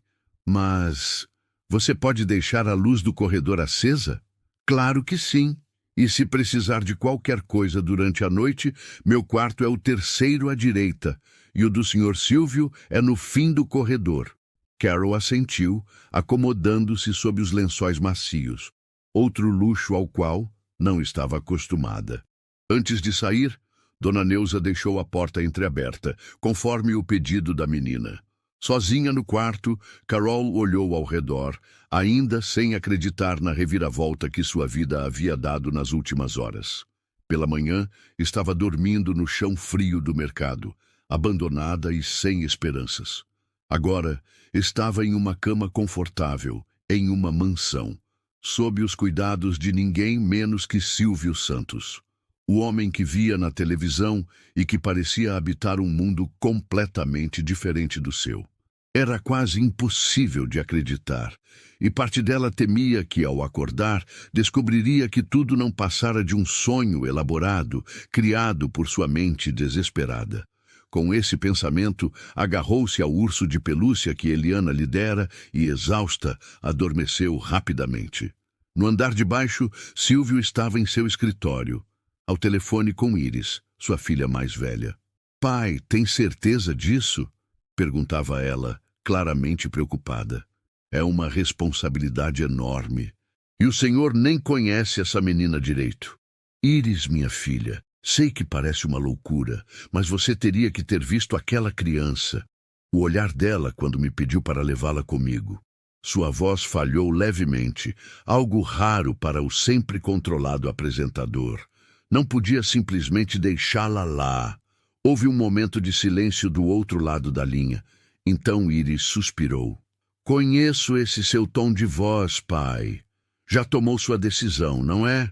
mas... Você pode deixar a luz do corredor acesa? Claro que sim. E se precisar de qualquer coisa durante a noite, meu quarto é o terceiro à direita, e o do Sr. Silvio é no fim do corredor. Carol assentiu, acomodando-se sob os lençóis macios, outro luxo ao qual não estava acostumada. Antes de sair, Dona Neuza deixou a porta entreaberta, conforme o pedido da menina. Sozinha no quarto, Carol olhou ao redor, ainda sem acreditar na reviravolta que sua vida havia dado nas últimas horas. Pela manhã, estava dormindo no chão frio do mercado, abandonada e sem esperanças. Agora, estava em uma cama confortável, em uma mansão, sob os cuidados de ninguém menos que Silvio Santos, o homem que via na televisão e que parecia habitar um mundo completamente diferente do seu. Era quase impossível de acreditar, e parte dela temia que, ao acordar, descobriria que tudo não passara de um sonho elaborado, criado por sua mente desesperada. Com esse pensamento, agarrou-se ao urso de pelúcia que Eliana lhe dera e, exausta, adormeceu rapidamente. No andar de baixo, Silvio estava em seu escritório, ao telefone com Iris, sua filha mais velha. Pai, tem certeza disso? Perguntava ela, claramente preocupada. É uma responsabilidade enorme. E o senhor nem conhece essa menina direito. Iris, minha filha, sei que parece uma loucura, mas você teria que ter visto aquela criança. O olhar dela quando me pediu para levá-la comigo. Sua voz falhou levemente, algo raro para o sempre controlado apresentador. Não podia simplesmente deixá-la lá. Houve um momento de silêncio do outro lado da linha. Então Iris suspirou. Conheço esse seu tom de voz, pai. Já tomou sua decisão, não é?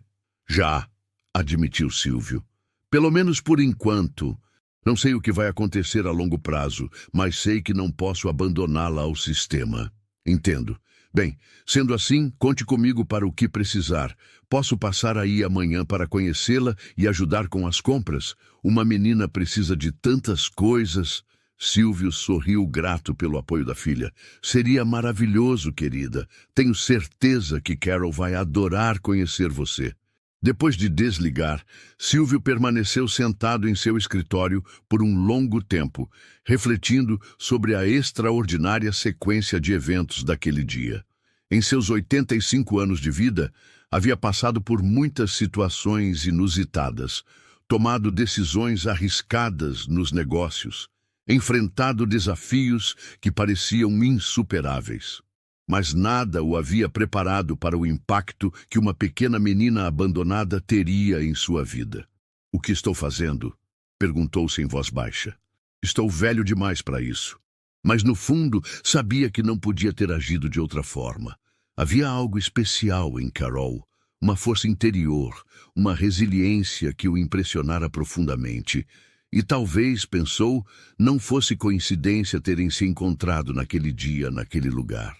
Já, admitiu Silvio. Pelo menos por enquanto. Não sei o que vai acontecer a longo prazo, mas sei que não posso abandoná-la ao sistema. Entendo. Bem, sendo assim, conte comigo para o que precisar. Posso passar aí amanhã para conhecê-la e ajudar com as compras? Uma menina precisa de tantas coisas. Silvio sorriu grato pelo apoio da filha. Seria maravilhoso, querida. Tenho certeza que Carol vai adorar conhecer você. Depois de desligar, Silvio permaneceu sentado em seu escritório por um longo tempo, refletindo sobre a extraordinária sequência de eventos daquele dia. Em seus 85 anos de vida, havia passado por muitas situações inusitadas, tomado decisões arriscadas nos negócios, enfrentado desafios que pareciam insuperáveis. Mas nada o havia preparado para o impacto que uma pequena menina abandonada teria em sua vida. O que estou fazendo? Perguntou-se em voz baixa. Estou velho demais para isso. Mas no fundo sabia que não podia ter agido de outra forma. Havia algo especial em Carol, uma força interior, uma resiliência que o impressionara profundamente. E talvez, pensou, não fosse coincidência terem se encontrado naquele dia, naquele lugar.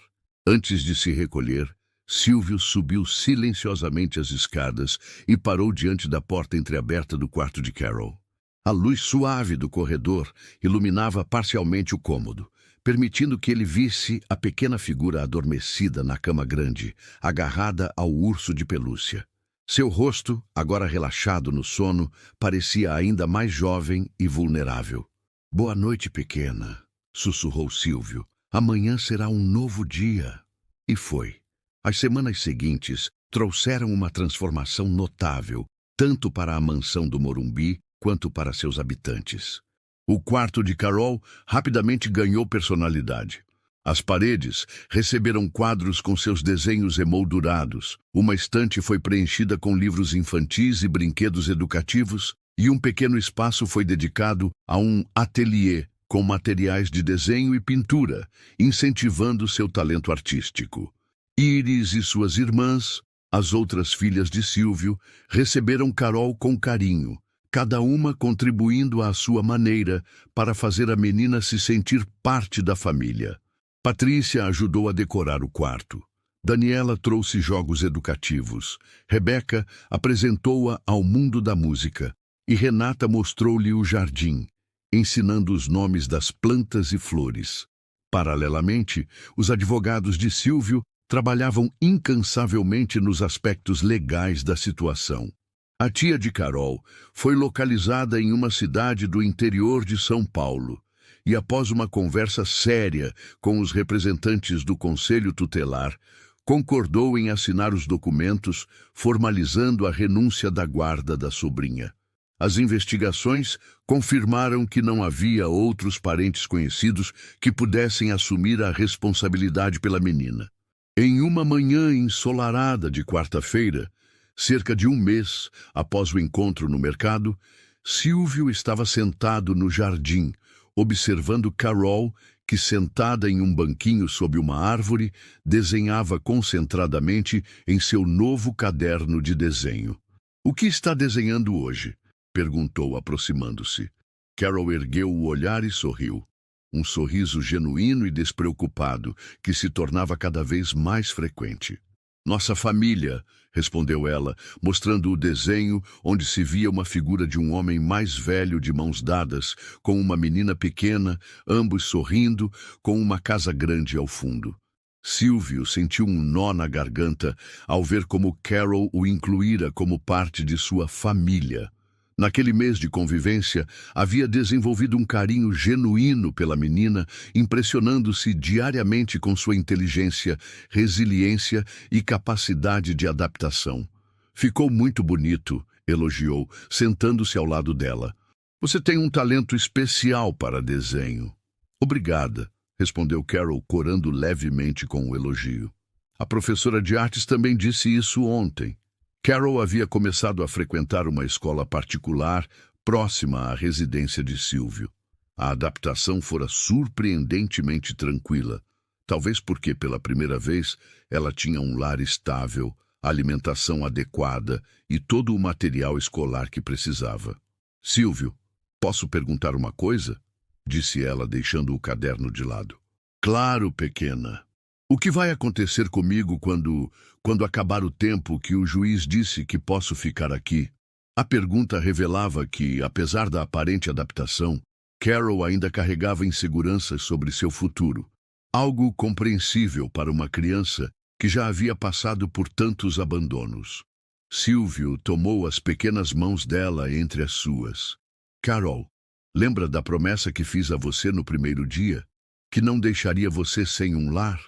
Antes de se recolher, Silvio subiu silenciosamente as escadas e parou diante da porta entreaberta do quarto de Carol. A luz suave do corredor iluminava parcialmente o cômodo, permitindo que ele visse a pequena figura adormecida na cama grande, agarrada ao urso de pelúcia. Seu rosto, agora relaxado no sono, parecia ainda mais jovem e vulnerável. Boa noite, pequena, sussurrou Silvio. Amanhã será um novo dia. E foi. As semanas seguintes trouxeram uma transformação notável, tanto para a mansão do Morumbi quanto para seus habitantes. O quarto de Carol rapidamente ganhou personalidade. As paredes receberam quadros com seus desenhos emoldurados, uma estante foi preenchida com livros infantis e brinquedos educativos, e um pequeno espaço foi dedicado a um ateliê com materiais de desenho e pintura, incentivando seu talento artístico. Iris e suas irmãs, As outras filhas de Silvio receberam Carol com carinho, cada uma contribuindo à sua maneira para fazer a menina se sentir parte da família. Patrícia ajudou a decorar o quarto. Daniela trouxe jogos educativos. Rebeca apresentou-a ao mundo da música. E Renata mostrou-lhe o jardim, ensinando os nomes das plantas e flores. Paralelamente, os advogados de Silvio trabalhavam incansavelmente nos aspectos legais da situação. A tia de Carol foi localizada em uma cidade do interior de São Paulo e, após uma conversa séria com os representantes do Conselho Tutelar, concordou em assinar os documentos formalizando a renúncia da guarda da sobrinha. As investigações confirmaram que não havia outros parentes conhecidos que pudessem assumir a responsabilidade pela menina. Em uma manhã ensolarada de quarta-feira, cerca de um mês após o encontro no mercado, Silvio estava sentado no jardim, observando Carol, que, sentada em um banquinho sob uma árvore, desenhava concentradamente em seu novo caderno de desenho. "O que está desenhando hoje?" perguntou, aproximando-se. Carol ergueu o olhar e sorriu. Um sorriso genuíno e despreocupado, que se tornava cada vez mais frequente. "Nossa família", respondeu ela, mostrando o desenho onde se via uma figura de um homem mais velho de mãos dadas, com uma menina pequena, ambos sorrindo, com uma casa grande ao fundo. Silvio sentiu um nó na garganta ao ver como Carol o incluíra como parte de sua família. Naquele mês de convivência, havia desenvolvido um carinho genuíno pela menina, impressionando-se diariamente com sua inteligência, resiliência e capacidade de adaptação. "Ficou muito bonito", elogiou, sentando-se ao lado dela. "Você tem um talento especial para desenho." "Obrigada", respondeu Carol, corando levemente com o elogio. A professora de artes também disse isso ontem. Carol havia começado a frequentar uma escola particular próxima à residência de Silvio. A adaptação fora surpreendentemente tranquila, talvez porque, pela primeira vez, ela tinha um lar estável, alimentação adequada e todo o material escolar que precisava. "Silvio, posso perguntar uma coisa?" disse ela, deixando o caderno de lado. "Claro, pequena. O que vai acontecer comigo quando acabar o tempo que o juiz disse que posso ficar aqui?" A pergunta revelava que, apesar da aparente adaptação, Carol ainda carregava inseguranças sobre seu futuro. Algo compreensível para uma criança que já havia passado por tantos abandonos. Silvio tomou as pequenas mãos dela entre as suas. "Carol, lembra da promessa que fiz a você no primeiro dia? Que não deixaria você sem um lar?"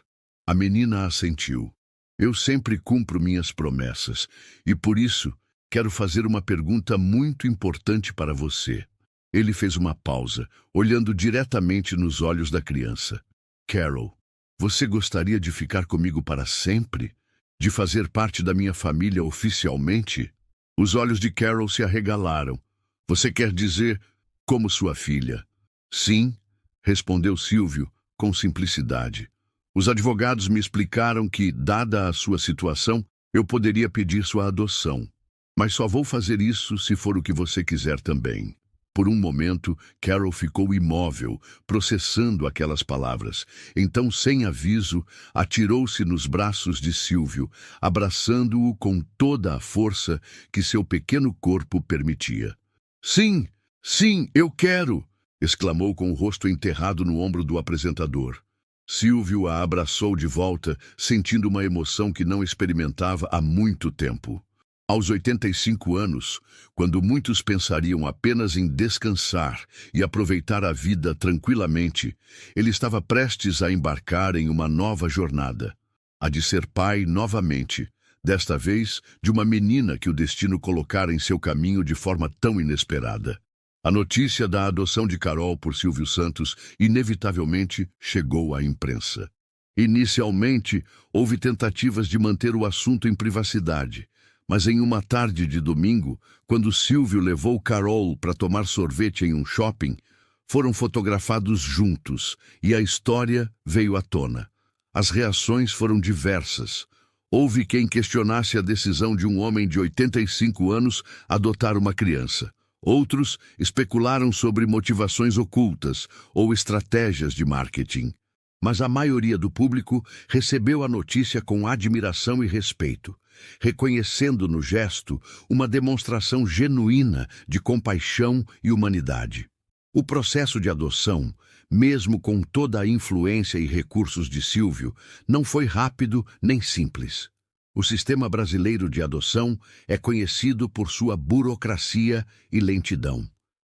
A menina assentiu. "Eu sempre cumpro minhas promessas, e por isso quero fazer uma pergunta muito importante para você." Ele fez uma pausa, olhando diretamente nos olhos da criança. "Carol, você gostaria de ficar comigo para sempre? De fazer parte da minha família oficialmente?" Os olhos de Carol se arregalaram. "Você quer dizer, como sua filha?" "Sim", respondeu Silvio, com simplicidade. "Os advogados me explicaram que, dada a sua situação, eu poderia pedir sua adoção. Mas só vou fazer isso se for o que você quiser também." Por um momento, Carol ficou imóvel, processando aquelas palavras. Então, sem aviso, atirou-se nos braços de Silvio, abraçando-o com toda a força que seu pequeno corpo permitia. "Sim, sim, eu quero!" exclamou com o rosto enterrado no ombro do apresentador. Silvio a abraçou de volta, sentindo uma emoção que não experimentava há muito tempo. Aos 85 anos, quando muitos pensariam apenas em descansar e aproveitar a vida tranquilamente, ele estava prestes a embarcar em uma nova jornada, a de ser pai novamente, desta vez de uma menina que o destino colocara em seu caminho de forma tão inesperada. A notícia da adoção de Carol por Silvio Santos inevitavelmente chegou à imprensa. Inicialmente, houve tentativas de manter o assunto em privacidade, mas em uma tarde de domingo, quando Silvio levou Carol para tomar sorvete em um shopping, foram fotografados juntos e a história veio à tona. As reações foram diversas. Houve quem questionasse a decisão de um homem de 85 anos adotar uma criança. Outros especularam sobre motivações ocultas ou estratégias de marketing. Mas a maioria do público recebeu a notícia com admiração e respeito, reconhecendo no gesto uma demonstração genuína de compaixão e humanidade. O processo de adoção, mesmo com toda a influência e recursos de Silvio, não foi rápido nem simples. O sistema brasileiro de adoção é conhecido por sua burocracia e lentidão.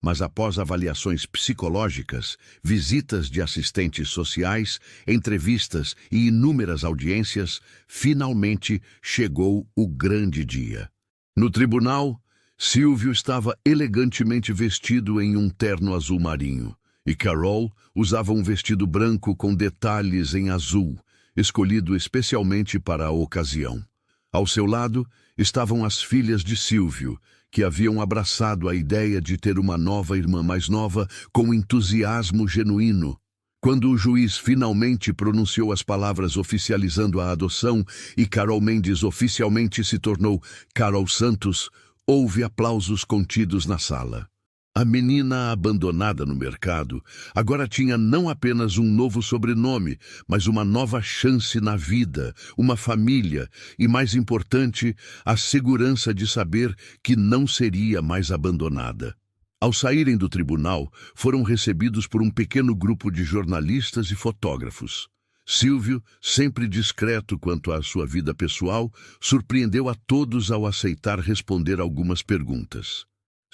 Mas após avaliações psicológicas, visitas de assistentes sociais, entrevistas e inúmeras audiências, finalmente chegou o grande dia. No tribunal, Silvio estava elegantemente vestido em um terno azul marinho, e Carol usava um vestido branco com detalhes em azul, escolhido especialmente para a ocasião. Ao seu lado estavam as filhas de Silvio, que haviam abraçado a ideia de ter uma nova irmã mais nova com entusiasmo genuíno. Quando o juiz finalmente pronunciou as palavras oficializando a adoção e Carol Mendes oficialmente se tornou Carol Santos, houve aplausos contidos na sala. A menina abandonada no mercado agora tinha não apenas um novo sobrenome, mas uma nova chance na vida, uma família e, mais importante, a segurança de saber que não seria mais abandonada. Ao saírem do tribunal, foram recebidos por um pequeno grupo de jornalistas e fotógrafos. Silvio, sempre discreto quanto à sua vida pessoal, surpreendeu a todos ao aceitar responder algumas perguntas.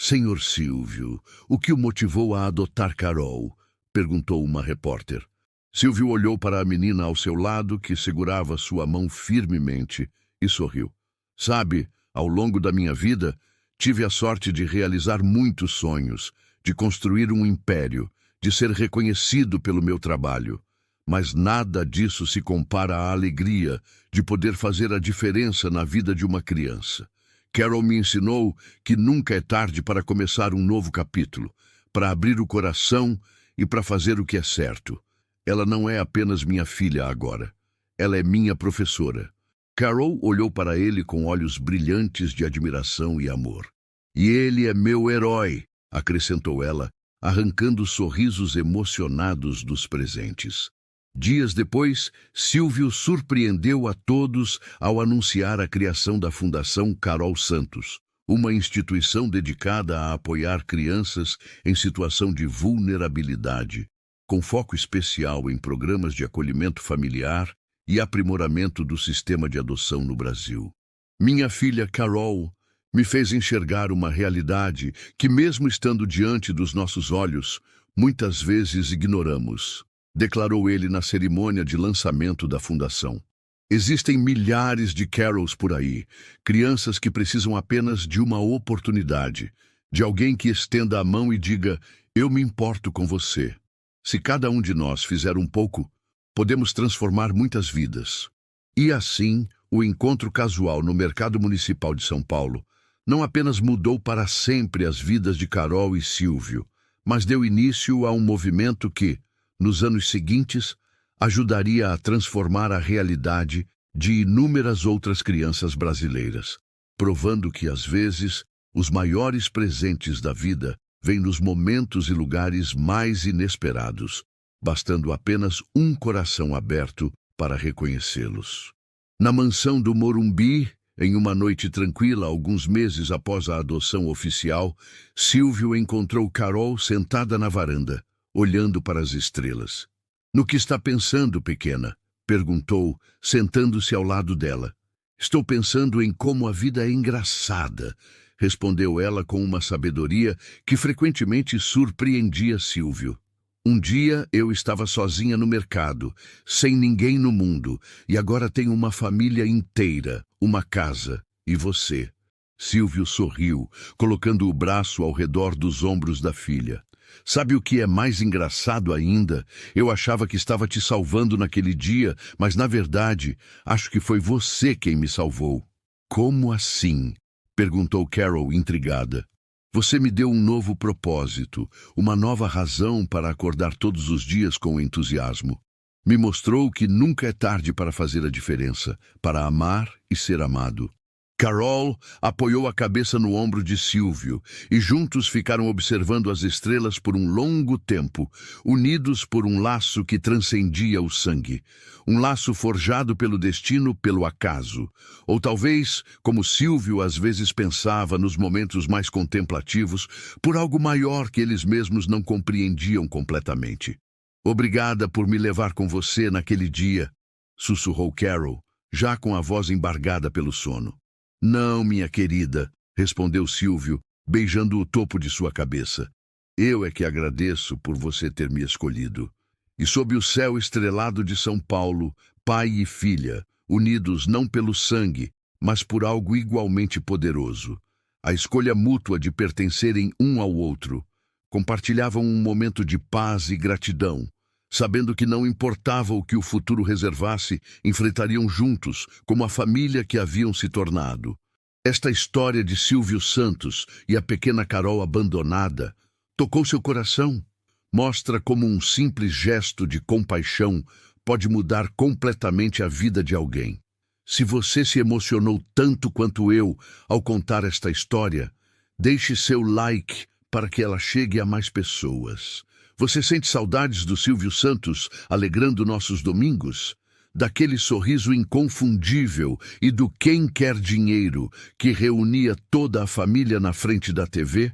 Senhor Silvio, o que o motivou a adotar Carol? Perguntou uma repórter. Silvio olhou para a menina ao seu lado, que segurava sua mão firmemente, e sorriu. Sabe, ao longo da minha vida, tive a sorte de realizar muitos sonhos, de construir um império, de ser reconhecido pelo meu trabalho. Mas nada disso se compara à alegria de poder fazer a diferença na vida de uma criança. Carol me ensinou que nunca é tarde para começar um novo capítulo, para abrir o coração e para fazer o que é certo. Ela não é apenas minha filha agora. Ela é minha professora. Carol olhou para ele com olhos brilhantes de admiração e amor. E ele é meu herói, acrescentou ela, arrancando sorrisos emocionados dos presentes. Dias depois, Silvio surpreendeu a todos ao anunciar a criação da Fundação Carol Santos, uma instituição dedicada a apoiar crianças em situação de vulnerabilidade, com foco especial em programas de acolhimento familiar e aprimoramento do sistema de adoção no Brasil. Minha filha Carol me fez enxergar uma realidade que, mesmo estando diante dos nossos olhos, muitas vezes ignoramos, declarou ele na cerimônia de lançamento da fundação. Existem milhares de Carols por aí, crianças que precisam apenas de uma oportunidade, de alguém que estenda a mão e diga, eu me importo com você. Se cada um de nós fizer um pouco, podemos transformar muitas vidas. E assim, o encontro casual no Mercado Municipal de São Paulo não apenas mudou para sempre as vidas de Carol e Silvio, mas deu início a um movimento que, nos anos seguintes, ajudaria a transformar a realidade de inúmeras outras crianças brasileiras, provando que, às vezes, os maiores presentes da vida vêm nos momentos e lugares mais inesperados, bastando apenas um coração aberto para reconhecê-los. Na mansão do Morumbi, em uma noite tranquila, alguns meses após a adoção oficial, Silvio encontrou Carol sentada na varanda, olhando para as estrelas. No que está pensando, pequena? Perguntou, sentando-se ao lado dela. Estou pensando em como a vida é engraçada, respondeu ela com uma sabedoria que frequentemente surpreendia Silvio. Um dia eu estava sozinha no mercado, sem ninguém no mundo, e agora tenho uma família inteira, uma casa, e você. Silvio sorriu, colocando o braço ao redor dos ombros da filha. Sabe o que é mais engraçado ainda? Eu achava que estava te salvando naquele dia, mas na verdade, acho que foi você quem me salvou. Como assim? Perguntou Carol, intrigada. Você me deu um novo propósito, uma nova razão para acordar todos os dias com entusiasmo. Me mostrou que nunca é tarde para fazer a diferença, para amar e ser amado. Carol apoiou a cabeça no ombro de Silvio e juntos ficaram observando as estrelas por um longo tempo, unidos por um laço que transcendia o sangue. Um laço forjado pelo destino, pelo acaso. Ou talvez, como Silvio às vezes pensava nos momentos mais contemplativos, por algo maior que eles mesmos não compreendiam completamente. Obrigada por me levar com você naquele dia, sussurrou Carol, já com a voz embargada pelo sono. Não, minha querida, respondeu Silvio, beijando o topo de sua cabeça. Eu é que agradeço por você ter me escolhido. E sob o céu estrelado de São Paulo, pai e filha, unidos não pelo sangue, mas por algo igualmente poderoso. A escolha mútua de pertencerem um ao outro. Compartilhavam um momento de paz e gratidão. Sabendo que não importava o que o futuro reservasse, enfrentariam juntos, como a família que haviam se tornado. Esta história de Silvio Santos e a pequena Carol abandonada tocou seu coração. Mostra como um simples gesto de compaixão pode mudar completamente a vida de alguém. Se você se emocionou tanto quanto eu ao contar esta história, deixe seu like para que ela chegue a mais pessoas. Você sente saudades do Silvio Santos alegrando nossos domingos? Daquele sorriso inconfundível e do Quem Quer Dinheiro que reunia toda a família na frente da TV?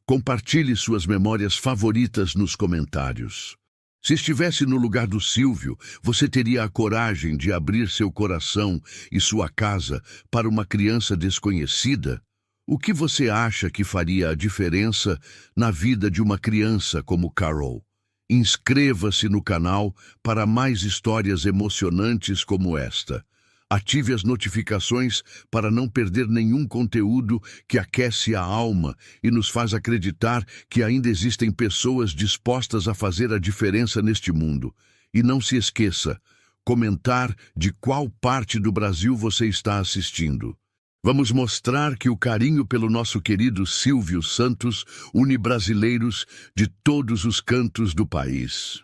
Compartilhe suas memórias favoritas nos comentários. Se estivesse no lugar do Silvio, você teria a coragem de abrir seu coração e sua casa para uma criança desconhecida? O que você acha que faria a diferença na vida de uma criança como Carol? Inscreva-se no canal para mais histórias emocionantes como esta. Ative as notificações para não perder nenhum conteúdo que aquece a alma e nos faz acreditar que ainda existem pessoas dispostas a fazer a diferença neste mundo. E não se esqueça, comentar de qual parte do Brasil você está assistindo. Vamos mostrar que o carinho pelo nosso querido Silvio Santos une brasileiros de todos os cantos do país.